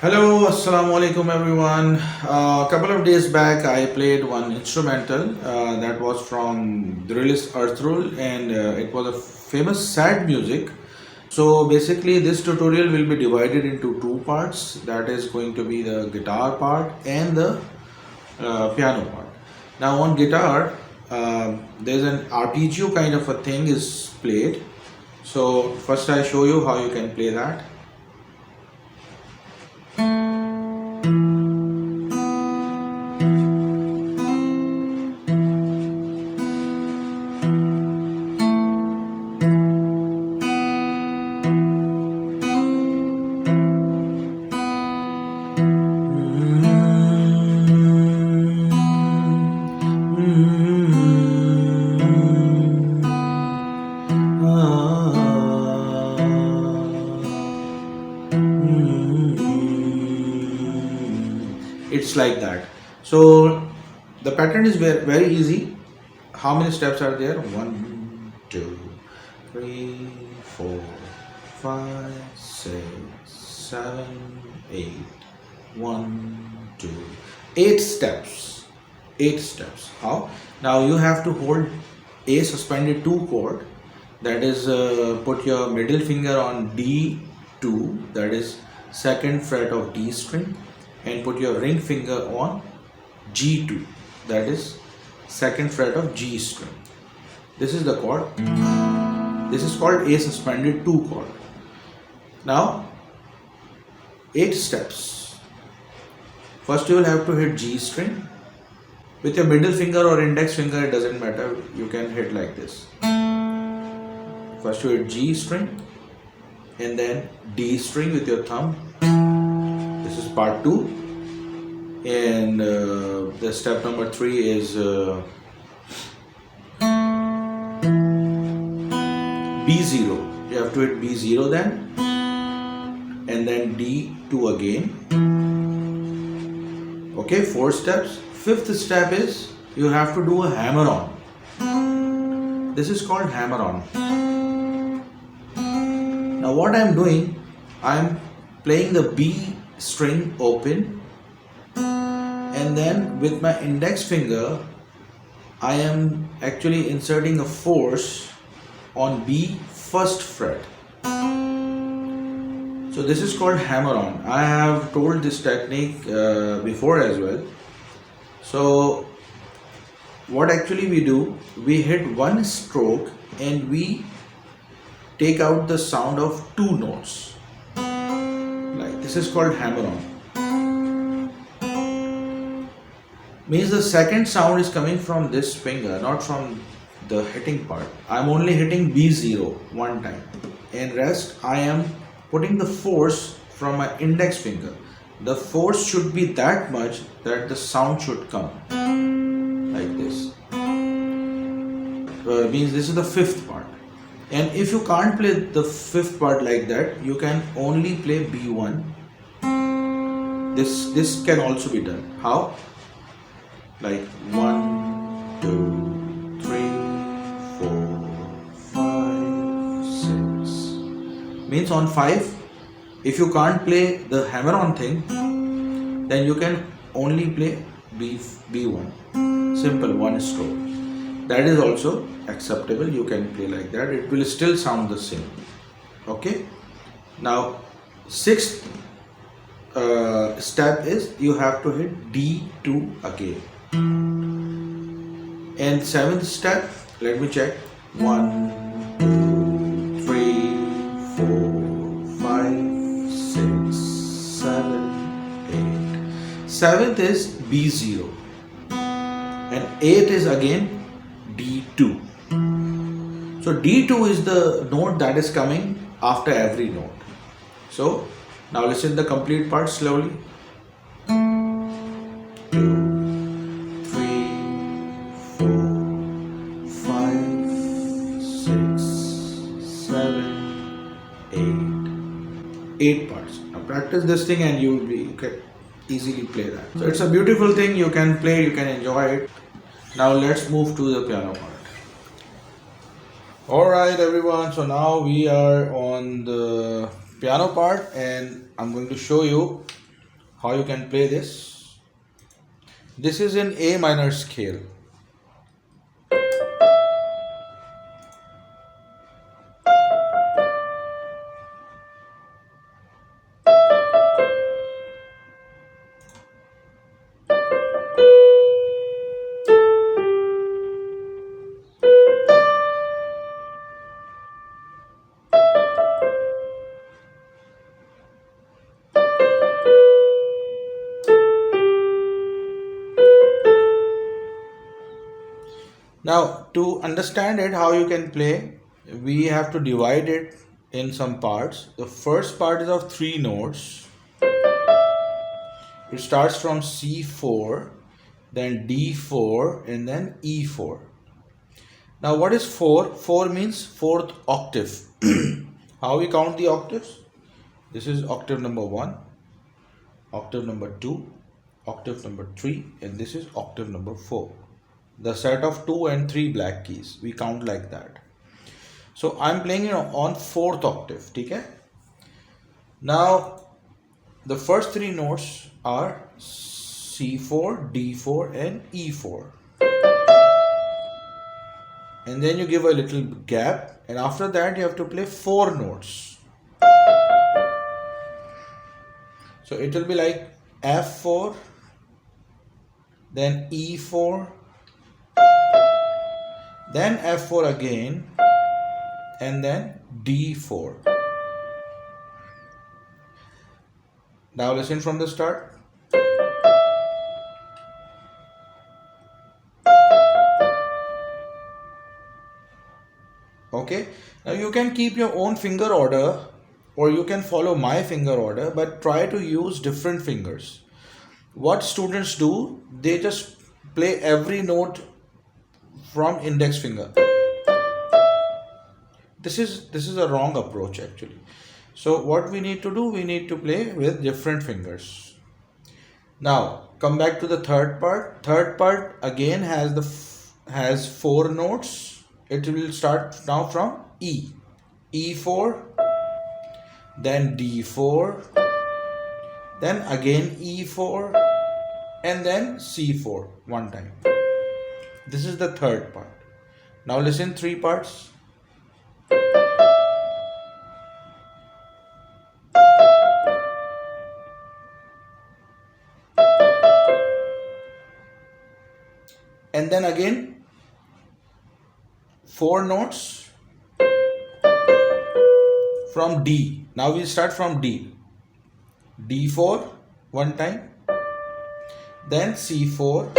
Hello, assalamu alaikum everyone. A couple of days back, I played one instrumental that was from the release Ertugrul, and it was a famous sad music. So basically, this tutorial will be divided into two parts. That is going to be the guitar part and the piano part. Now on guitar, there's an arpeggio kind of a thing is played. So first I show you how you can play that. It's like that. So the pattern is very easy. How many steps are there? 1, 2, 3, 4, 5, 6, 7, 8. 1, 2, 8 steps. 8 steps. How? Now you have to hold A suspended 2 chord. That is, put your middle finger on D2, that is second fret of D string, and put your ring finger on G2, that is second fret of G string. This is the chord. This is called A suspended 2 chord. Now 8 steps. First you will have to hit G string with your middle finger or index finger, it doesn't matter, you can hit like this. First you hit G string and then D string with your thumb. This is part 2, and the step number 3 is B0. You have to hit B0 then, and then D2 again. Okay, 4 steps. 5th step is you have to do a hammer on. This is called hammer on. Now what I am doing, I am playing the B string open, and then with my index finger I am actually inserting a force on B first fret. So this is called hammer on. I have told this technique before as well. So what actually we do, we hit one stroke and we take out the sound of 2 notes. Like this is called hammer on. Means the second sound is coming from this finger, not from the hitting part. I am only hitting B0 one time, and rest I am putting the force from my index finger. The force should be that much that the sound should come like this. Means this is the 5th part. And if you can't play the 5th part like that, you can only play B1. This can also be done. How? Like 1, 2, 3, 4, 5, 6. Means on 5, if you can't play the hammer on thing, then you can only play B1. Simple, one stroke. That is also acceptable. You can play like that. It will still sound the same. Okay. Now 6th step is you have to hit D2 again. And 7th step, let me check. 1, 2, 3, 4, 5, 6, 7, 8. 7th is B0. And 8 is again D2. So D2 is the note that is coming after every note. So now listen the complete part slowly. 2, 3, 4, 5, 6, 7, 8. 8 parts. Now practice this thing and you can easily play that. So it's a beautiful thing. You can play, you can enjoy it. Now let's move to the piano part. Alright everyone, so now we are on the piano part and I'm going to show you how you can play this. This is in A minor scale. Now, to understand it, how you can play, we have to divide it in some parts. The first part is of 3 notes. It starts from C4, then D4, and then E4. Now, what is 4? 4 means 4th octave. How we count the octaves? This is octave number 1, octave number 2, octave number 3, and this is octave number 4. The set of 2 and 3 black keys, we count like that. So I'm playing it on 4th octave. Okay? Now the first 3 notes are C4, D4 and E4, and then you give a little gap, and after that you have to play 4 notes. So it will be like F4, then E4, then F4 again, and then D4. Now listen from the start. Okay, now you can keep your own finger order or you can follow my finger order, but try to use different fingers. What students do, they just play every note from index finger. This is a wrong approach actually. So what we need to do, we need to play with different fingers. Now come back to the third part. Third part again has 4 notes. It will start now from E, E4, then D4, then again E4, and then C4 one time. This is the third part. Now listen 3 parts. And then again 4 notes from D. Now we start from D. D4 one time, then C4,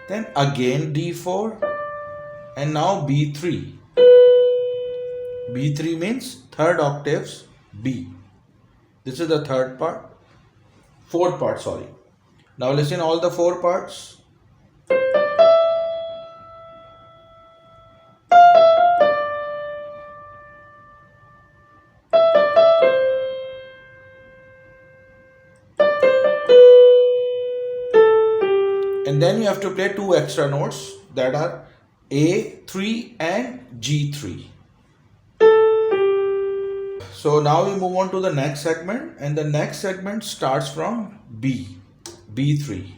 then again D4, and now B3. B3 means 3rd octaves B. This is the third part. 4th part, sorry. Now listen all the 4 parts. And then you have to play 2 extra notes that are A3 and G3. So now we move on to the next segment, and the next segment starts from B, B3.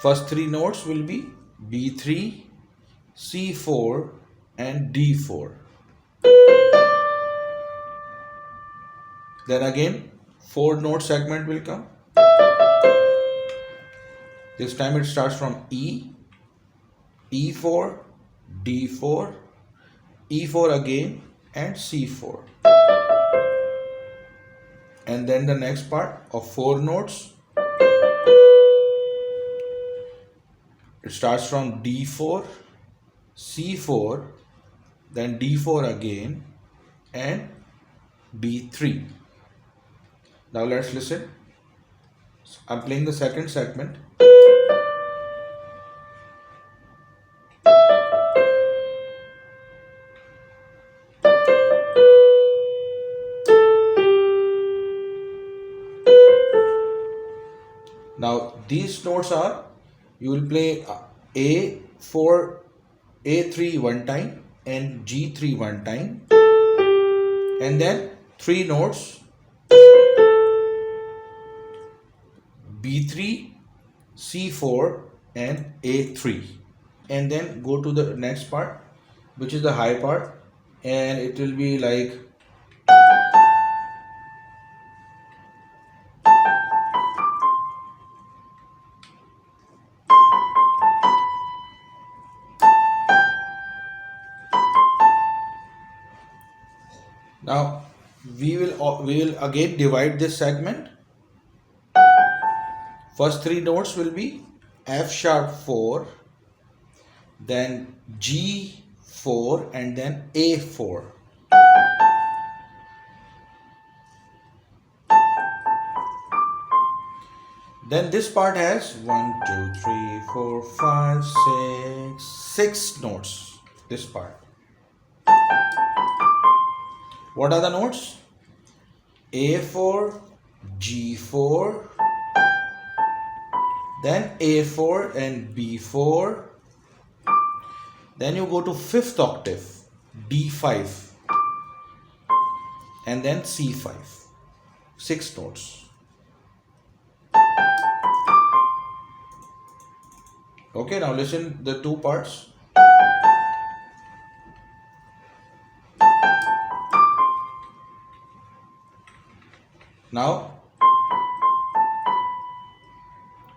First 3 notes will be B3, C4 and D4. Then again 4 note segment will come. This time it starts from E, E4, D4, E4 again and C4. And then the next part of 4 notes. It starts from D4, C4, then D4 again and B3. Now let's listen. I'm playing the second segment. Now these notes are, you will play A4, A3 one time and G3 one time, and then 3 notes B3, C4 and A3, and then go to the next part, which is the high part, and it will be like now we will again divide this segment. First three notes will be F sharp 4, then G4 and then A4. Then this part has 1, 2, 3, 4, 5, 6 notes. This part. What are the notes? A4, G4, then A4 and B4. Then you go to fifth octave, D5, and then C5. 6 notes. Okay, now listen the two parts.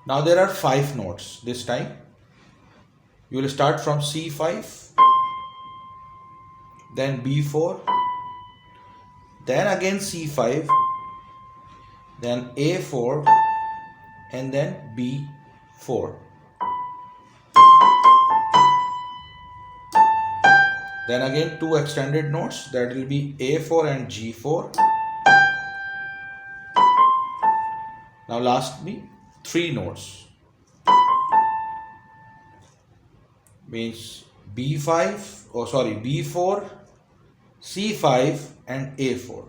Now there are 5 notes this time. You will start from C5, then B4, then again C5, then A4, and then B4. Then again 2 extended notes, that will be A4 and G4. Now lastly 3 notes, means B4, C5 and A4.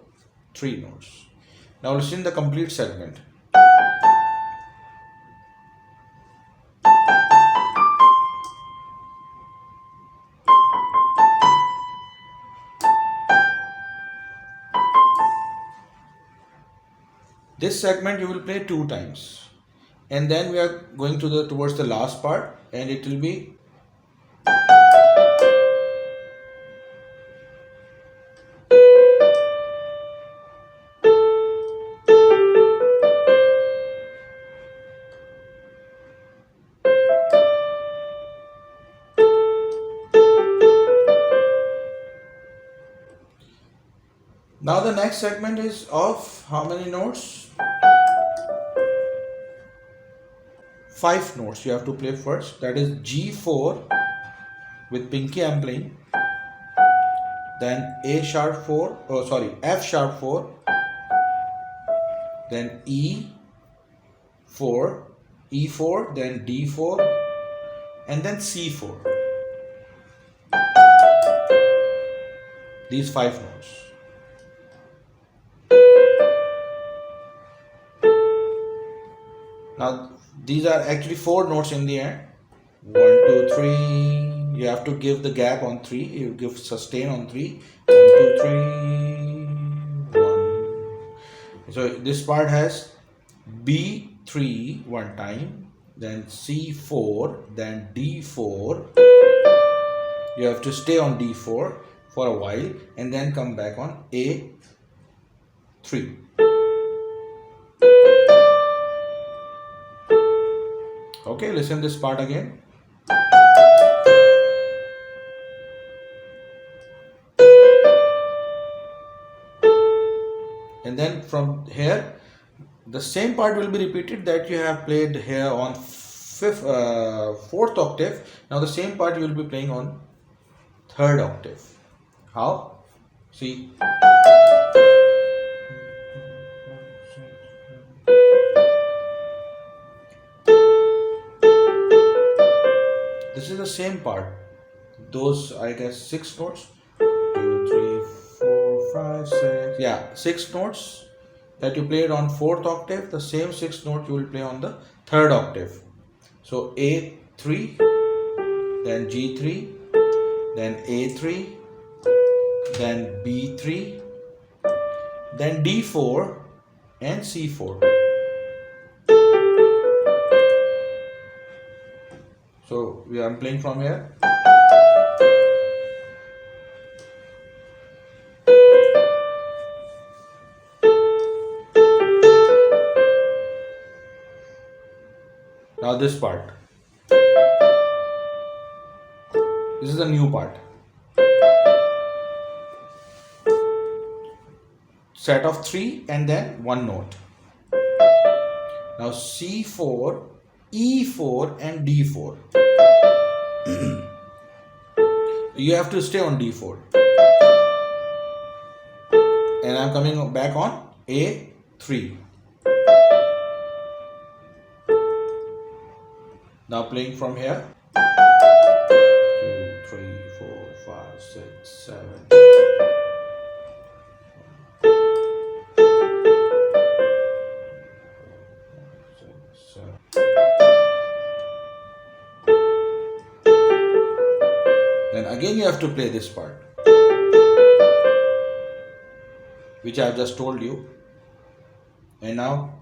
3 notes. Now listen the complete segment. This segment you will play 2 times, and then we are going to towards the last part, and it will be now the next segment is of how many notes? 5 notes you have to play first. That is G4 with pinky I'm playing. Then F sharp 4. Then E4, then D4, and then C4. These 5 notes. Now these are actually 4 notes in the end. 1, 2, 3. You have to give the gap on 3. You give sustain on 3. 1, 2, 3. 1. So this part has B3 one time, then C4, then D4. You have to stay on D4 for a while and then come back on A3. Okay, listen this part again. And then from here, the same part will be repeated that you have played here on 4th octave. Now the same part you will be playing on 3rd octave. How? See. This is the same part. Those, I guess, 6 notes. 2, 3, 4, 5, 6. Yeah, 6 notes that you played on 4th octave. The same 6 notes you will play on the 3rd octave. So A3, then G3, then A3, then B3, then D4 and C4. So I'm playing from here. Now this part. This is the new part. Set of 3 and then one note. Now C4, E4 and D4. You have to stay on D4. And I'm coming back on A3. Now playing from here. 2, 3, 4, 5, 6, 7. Then again you have to play this part, which I have just told you. And now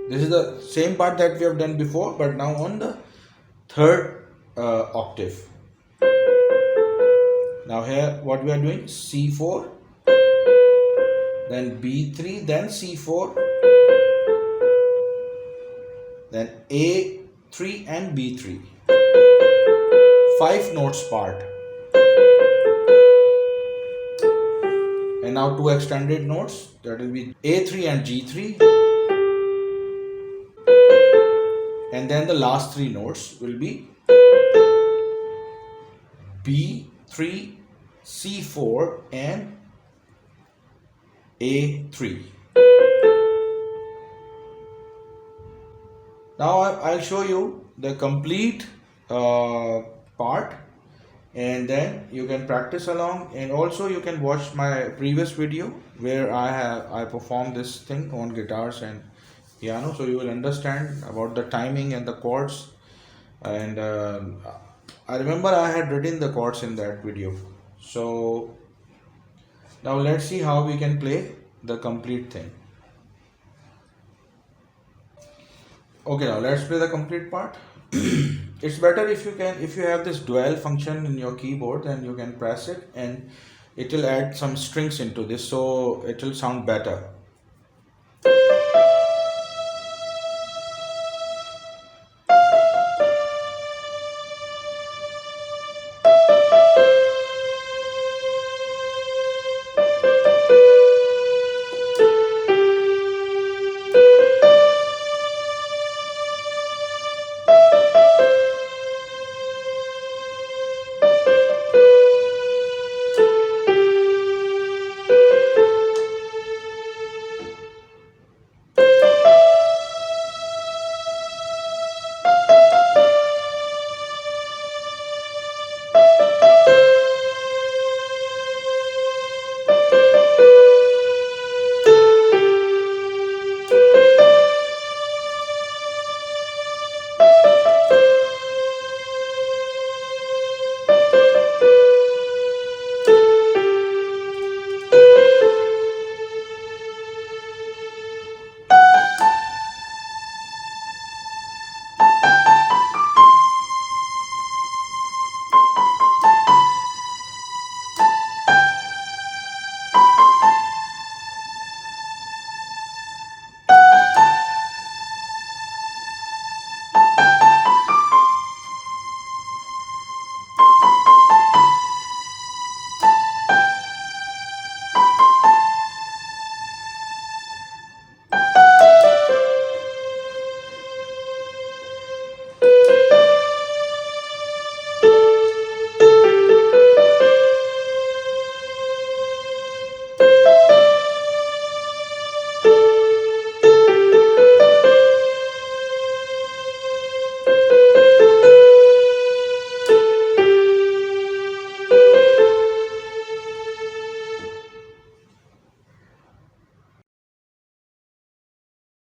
this is the same part that we have done before, but now on the third octave. Now here what we are doing, C4, then B3, then C4, then A3 and B3. 5 notes part. And now 2 extended notes, that will be A3 and G3. And then the last 3 notes will be B3, C4 and A3. Now I'll show you the complete part, and then you can practice along, and also you can watch my previous video where I performed this thing on guitars and piano, so you will understand about the timing and the chords. And I remember I had written the chords in that video. So now let's see how we can play the complete thing. Okay, now let's play the complete part. It's better if you have this dual function in your keyboard, then you can press it and it will add some strings into this, so it will sound better.